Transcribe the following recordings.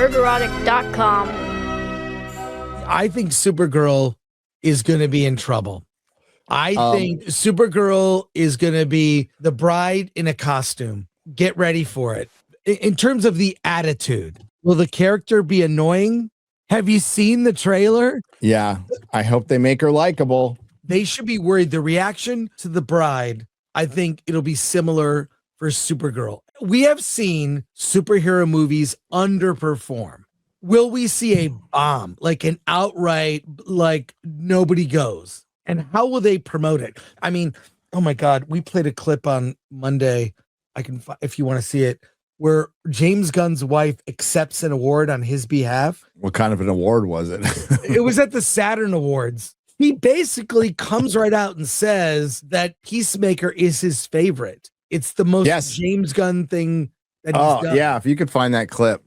nerdrotic.com. I think Supergirl is going to be in trouble. I think Supergirl is going to be the bride in a costume. Get ready for it. In terms of the attitude, will the character be annoying? Have you seen the trailer? Yeah, I hope they make her likable. They should be worried. The reaction to the bride, I think it'll be similar for Supergirl. We have seen superhero movies underperform. Will we see a bomb, like an outright, like nobody goes? And how will they promote it? I mean, oh my God, we played a clip on Monday. I can, if you want to see it, where James Gunn's wife accepts an award on his behalf. What kind of an award was it? It was at the Saturn Awards. He basically comes right out and says that Peacemaker is his favorite. It's the most James Gunn thing that he's done. Yeah, if you could find that clip.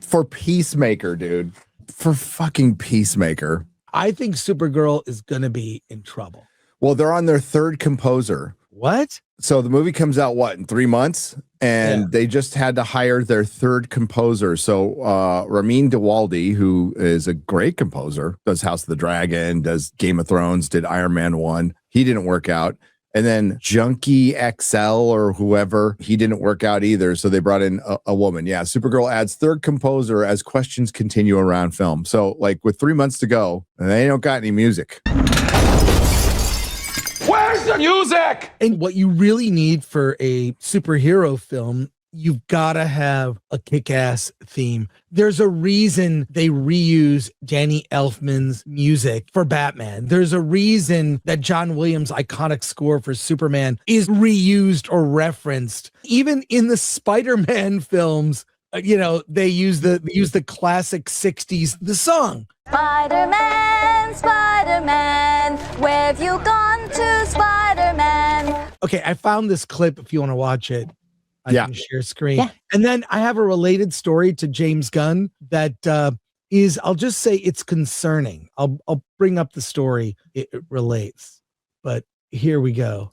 For Peacemaker, dude. For fucking Peacemaker. I think Supergirl is going to be in trouble. Well, they're on their third composer. What? So the movie comes out, in 3 months? And they just had to hire their third composer. So Ramin Djawadi, who is a great composer, does House of the Dragon, does Game of Thrones, did Iron Man 1. He didn't work out. And then Junkie XL or whoever, he didn't work out either. So they brought in a woman. Yeah, Supergirl adds third composer as questions continue around film. So like with 3 months to go, and they don't got any music. Where's the music? And what you really need for a superhero film, you've got to have a kick-ass theme. There's a reason they reuse Danny Elfman's music for Batman. There's a reason that John Williams' iconic score for Superman is reused or referenced. Even in the Spider-Man films, they use the classic 60s, the song. Spider-Man, Spider-Man, where have you gone to, Spider-Man? Okay, I found this clip if you want to watch it. I can share screen. Yeah. And then I have a related story to James Gunn that is, I'll just say it's concerning. I'll bring up the story. It relates. But here we go.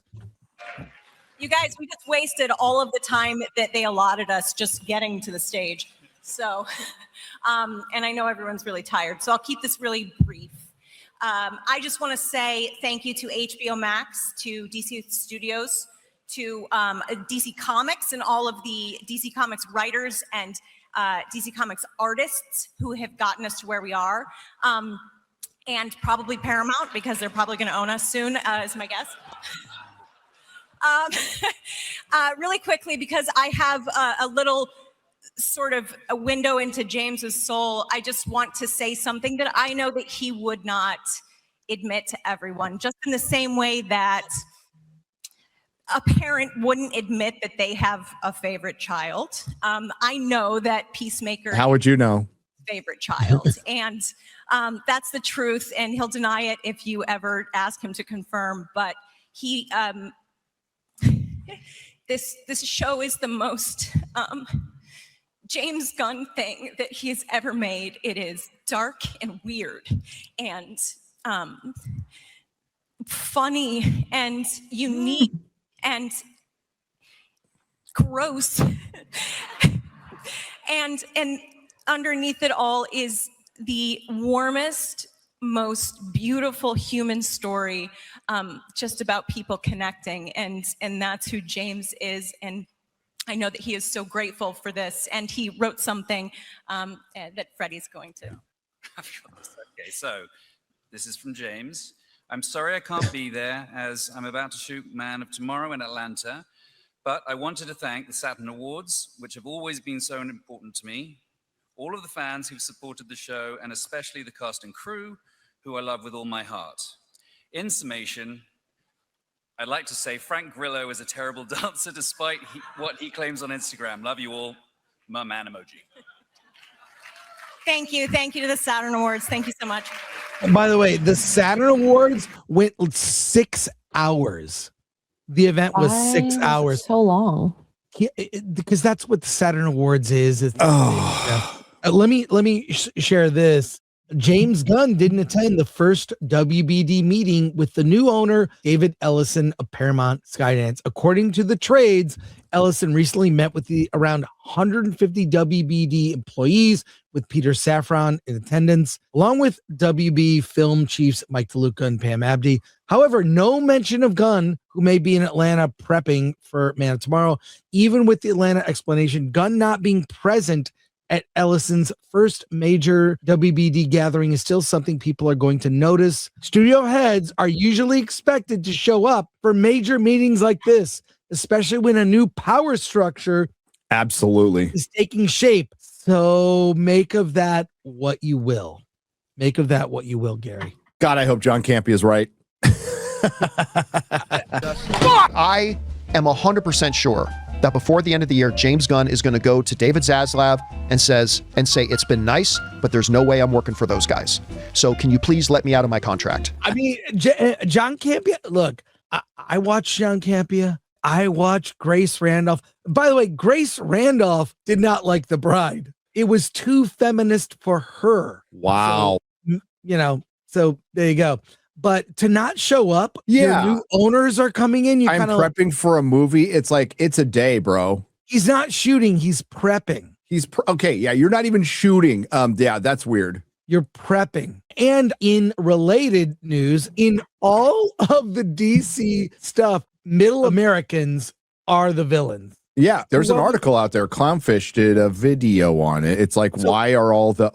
You guys, we just wasted all of the time that they allotted us just getting to the stage. So, and I know everyone's really tired, so I'll keep this really brief. I just want to say thank you to HBO Max, to DC Studios, to DC Comics and all of the DC Comics writers and DC Comics artists who have gotten us to where we are. And probably Paramount, because they're probably going to own us soon, is my guess. Really quickly, because I have a little sort of a window into James's soul, I just want to say something that I know that he would not admit to everyone, just in the same way that a parent wouldn't admit that they have a favorite child. I know that Peacemaker. How would you know? Favorite child, and that's the truth, and he'll deny it if you ever ask him to confirm. But he, this show is the most James Gunn thing that he's ever made. It is dark and weird, and funny and unique and gross, and underneath it all is the warmest, most beautiful human story, just about people connecting, and that's who James is. And I know that he is so grateful for this, and he wrote something that Freddie's going to. Okay, so this is from James. I'm sorry I can't be there, as I'm about to shoot Man of Tomorrow in Atlanta, but I wanted to thank the Saturn Awards, which have always been so important to me, all of the fans who've supported the show, and especially the cast and crew, who I love with all my heart. In summation, I'd like to say Frank Grillo is a terrible dancer despite what he claims on Instagram. Love you all. My man emoji. Thank you. Thank you to the Saturn Awards. Thank you so much. And by the way, the Saturn Awards went 6 hours. The event was 6 hours. So long. Because that's what the Saturn Awards is. Let me share this. James Gunn didn't attend the first WBD meeting with the new owner, David Ellison of Paramount Skydance. According to the trades, Ellison recently met with the around 150 WBD employees, with Peter Safran in attendance, along with WB film chiefs Mike DeLuca and Pam Abdi. However, no mention of Gunn, who may be in Atlanta prepping for Man of Tomorrow. Even with the Atlanta explanation, Gunn not being present at Ellison's first major WBD gathering is still something people are going to notice. Studio heads are usually expected to show up for major meetings like this, especially when a new power structure is taking shape. So make of that what you will. Make of that what you will, Gary. God, I hope John Campea is right. I am 100% sure that before the end of the year, James Gunn is going to go to David Zaslav and say, it's been nice, but there's no way I'm working for those guys. So can you please let me out of my contract? I mean, John Campea, look, I watched John Campea. I watched Grace Randolph. By the way, Grace Randolph did not like The Bride. It was too feminist for her. Wow. So, so there you go. But to not show up, your new owners are coming in. I'm prepping for a movie. It's like, it's a day, bro. He's not shooting. He's prepping. Okay. Yeah. You're not even shooting. Yeah, that's weird. You're prepping. And in related news, in all of the DC stuff, Middle Americans are the villains. Yeah, there's an article out there. Clownfish did a video on it. It's like, why are all the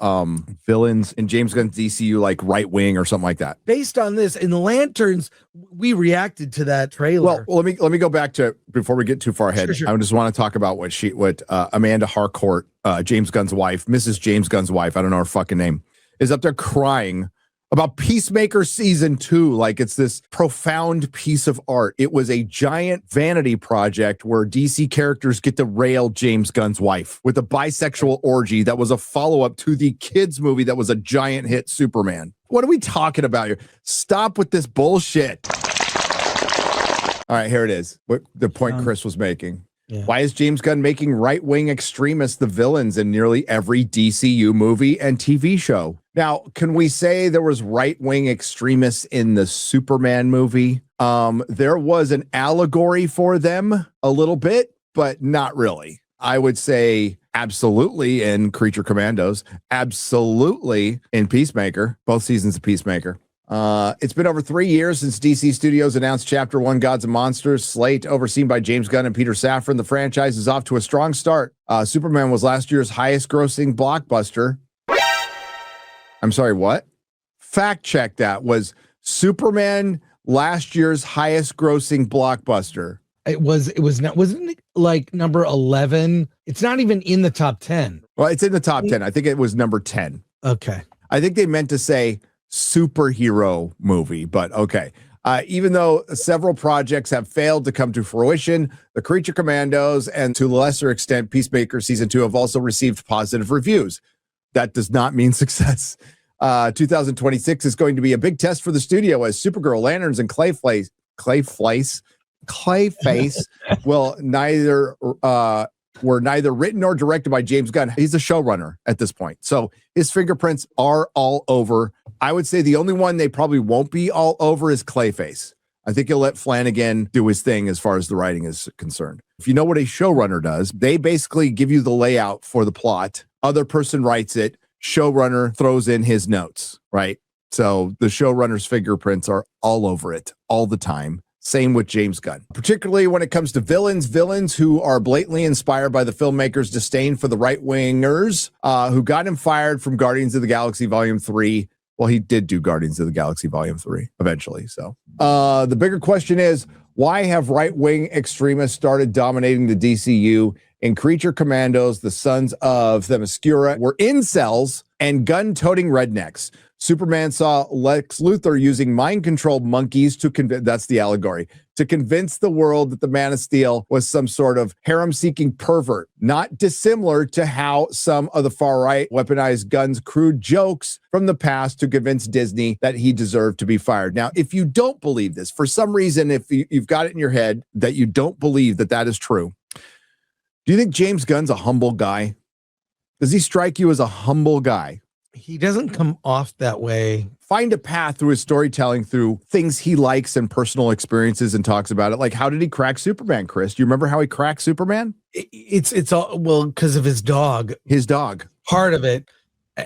villains in James Gunn's DCU like right wing or something like that? Based on this, in the Lanterns, we reacted to that trailer. Well, let me go back to before we get too far ahead. Sure. I just want to talk about what Amanda Harcourt, James Gunn's wife, Mrs. James Gunn's wife, I don't know her fucking name, is up there crying about Peacemaker season 2, like it's this profound piece of art. It was a giant vanity project where DC characters get to rail James Gunn's wife with a bisexual orgy that was a follow-up to the kids movie that was a giant hit, Superman. What are we talking about here? Stop with this bullshit. All right, here it is. What the point Chris was making. Yeah. Why is James Gunn making right-wing extremists the villains in nearly every DCU movie and TV show? Now, can we say there was right-wing extremists in the Superman movie? There was an allegory for them a little bit, but not really. I would say absolutely in Creature Commandos, absolutely in Peacemaker, both seasons of Peacemaker. It's been over 3 years since DC Studios announced Chapter 1 Gods and Monsters slate, overseen by James Gunn and Peter Safran. The franchise is off to a strong start. Superman was last year's highest grossing blockbuster. I'm sorry, what? Fact check that. Was Superman last year's highest grossing blockbuster? It was not, wasn't it like number 11? It's not even in the top 10. Well, it's in the top 10. I think it was number 10. Okay. I think they meant to say superhero movie, but okay. Even though several projects have failed to come to fruition, the Creature Commandos and to a lesser extent Peacemaker season 2 have also received positive reviews. That does not mean success. 2026 is going to be a big test for the studio as Supergirl, Lanterns, and Clayface were neither written nor directed by James Gunn. He's a showrunner at this point, so his fingerprints are all over. I would say the only one they probably won't be all over is Clayface. I think he'll let Flanagan do his thing as far as the writing is concerned. If you know what a showrunner does, they basically give you the layout for the plot. Other person writes it. Showrunner throws in his notes, right? So the showrunner's fingerprints are all over it all the time. Same with James Gunn, particularly when it comes to villains who are blatantly inspired by the filmmaker's disdain for the right-wingers who got him fired from Guardians of the Galaxy Volume 3. Well, he did do Guardians of the Galaxy Volume 3 eventually. So the bigger question is, why have right-wing extremists started dominating the DCU? In Creature Commandos, the sons of Themyscira were incels and gun-toting rednecks. Superman saw Lex Luthor using mind-controlled monkeys to convince, that's the allegory, to convince the world that the Man of Steel was some sort of harem-seeking pervert, not dissimilar to how some of the far-right weaponized Gunn's crude jokes from the past to convince Disney that he deserved to be fired. Now, if you don't believe this, for some reason, if you've got it in your head that you don't believe that that is true, do you think James Gunn's a humble guy? Does he strike you as a humble guy? He doesn't come off that way. Find a path through his storytelling, through things he likes and personal experiences, and talks about it. Like, how did he crack Superman, Chris? Do you remember how he cracked Superman? It's all, well, because of his dog. His dog. Part of it.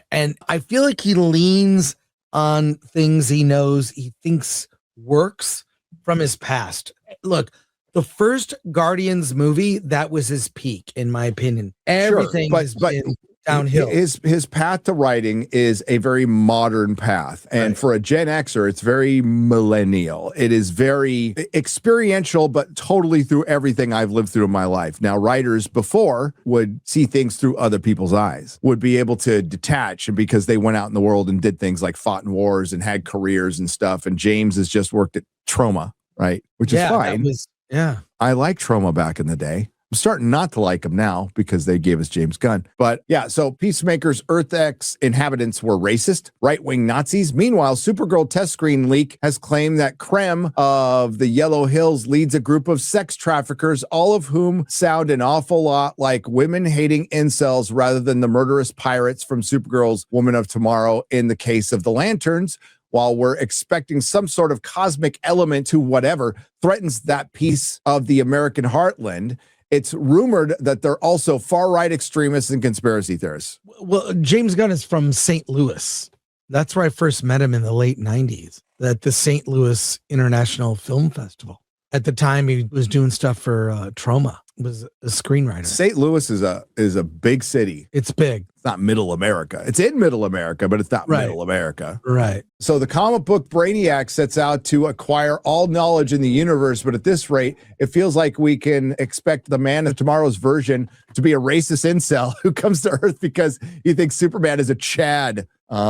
And I feel like he leans on things he knows, he thinks works from his past. Look, the first Guardians movie, that was his peak, in my opinion. Everything has been downhill. His path to writing is a very modern path. And for a Gen Xer, it's very millennial. It is very experiential, but totally through everything I've lived through in my life. Now, writers before would see things through other people's eyes, would be able to detach, and because they went out in the world and did things like fought in wars and had careers and stuff. And James has just worked at Troma, right? Which is fine. I liked Troma back in the day. I'm starting not to like him now because they gave us James Gunn. But yeah, so Peacemaker's Earth X inhabitants were racist, right-wing Nazis. Meanwhile, Supergirl test screen leak has claimed that Krem of the Yellow Hills leads a group of sex traffickers, all of whom sound an awful lot like women-hating incels rather than the murderous pirates from Supergirl's Woman of Tomorrow in the case of the Lanterns. While we're expecting some sort of cosmic element to whatever threatens that piece of the American heartland, it's rumored that they're also far-right extremists and conspiracy theorists. Well, James Gunn is from St. Louis. That's where I first met him in the late 90s, at the St. Louis International Film Festival. At the time, he was doing stuff for Troma, was a screenwriter. St. Louis is a big city. It's big. It's not middle America. It's in middle America, but it's not middle America. Right. So the comic book Brainiac sets out to acquire all knowledge in the universe, but at this rate, it feels like we can expect the Man of Tomorrow's version to be a racist incel who comes to Earth because he thinks Superman is a Chad.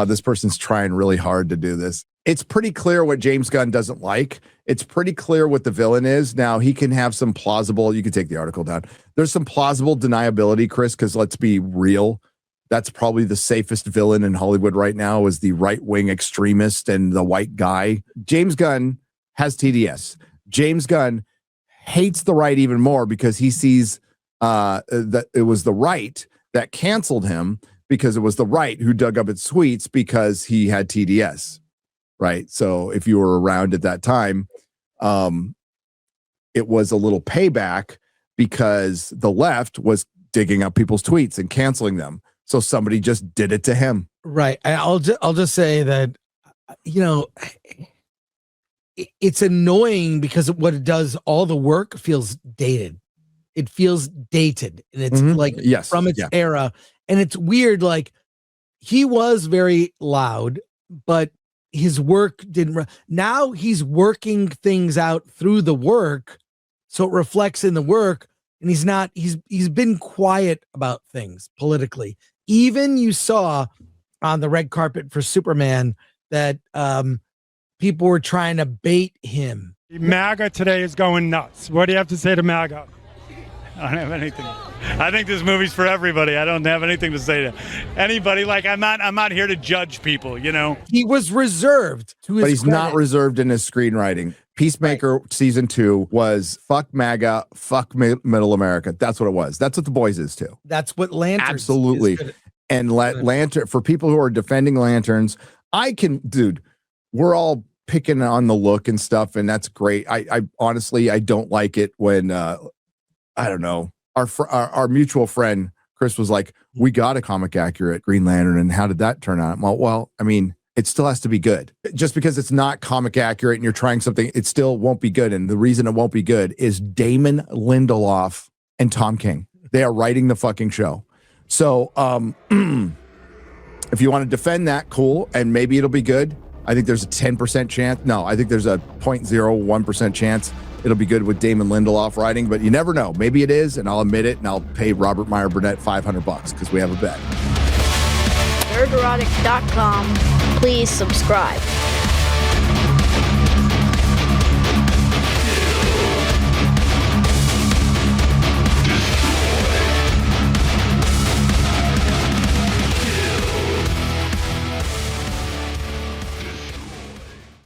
This person's trying really hard to do this. It's pretty clear what James Gunn doesn't like. It's pretty clear what the villain is. Now, he can have some plausible, you can take the article down. There's some plausible deniability, Chris, because let's be real. That's probably the safest villain in Hollywood right now, is the right-wing extremist and the white guy. James Gunn has TDS. James Gunn hates the right even more because he sees that it was the right that canceled him, because it was the right who dug up its sweets because he had TDS. Right. So if you were around at that time, it was a little payback because the left was digging up people's tweets and canceling them. So somebody just did it to him. Right. I'll just say that, you know, it's annoying because what it does, all the work feels dated. It feels dated, and it's like from its era. And it's weird. Like, he was very loud, but his work didn't. Now he's working things out through the work, so it reflects in the work. And he's not. He's been quiet about things politically. Even you saw on the red carpet for Superman that people were trying to bait him. MAGA today is going nuts. What do you have to say to MAGA? I don't have anything. I think this movie's for everybody. I don't have anything to say to anybody. Like, I'm not here to judge people, you know. He was reserved to his But he's credit. not reserved in his screenwriting. Peacemaker season 2 was fuck MAGA, fuck middle America. That's what it was. That's what The Boys is too. That's what Lanterns Absolutely. is. And Lantern, for people who are defending Lanterns, we're all picking on the look and stuff, and that's great. I honestly, I don't like it when I don't know. Our mutual friend Chris was like, "We got a comic accurate Green Lantern," and how did that turn out? Well, I mean, it still has to be good. Just because it's not comic accurate and you're trying something, it still won't be good. And the reason it won't be good is Damon Lindelof and Tom King. They are writing the fucking show. So, if you want to defend that, cool, and maybe it'll be good. I think there's a 10% chance. No, I think there's a 0.01% chance it'll be good with Damon Lindelof writing, but you never know. Maybe it is, and I'll admit it, and I'll pay Robert Meyer Burnett $500 because we have a bet. Nerderotic.com. Please subscribe.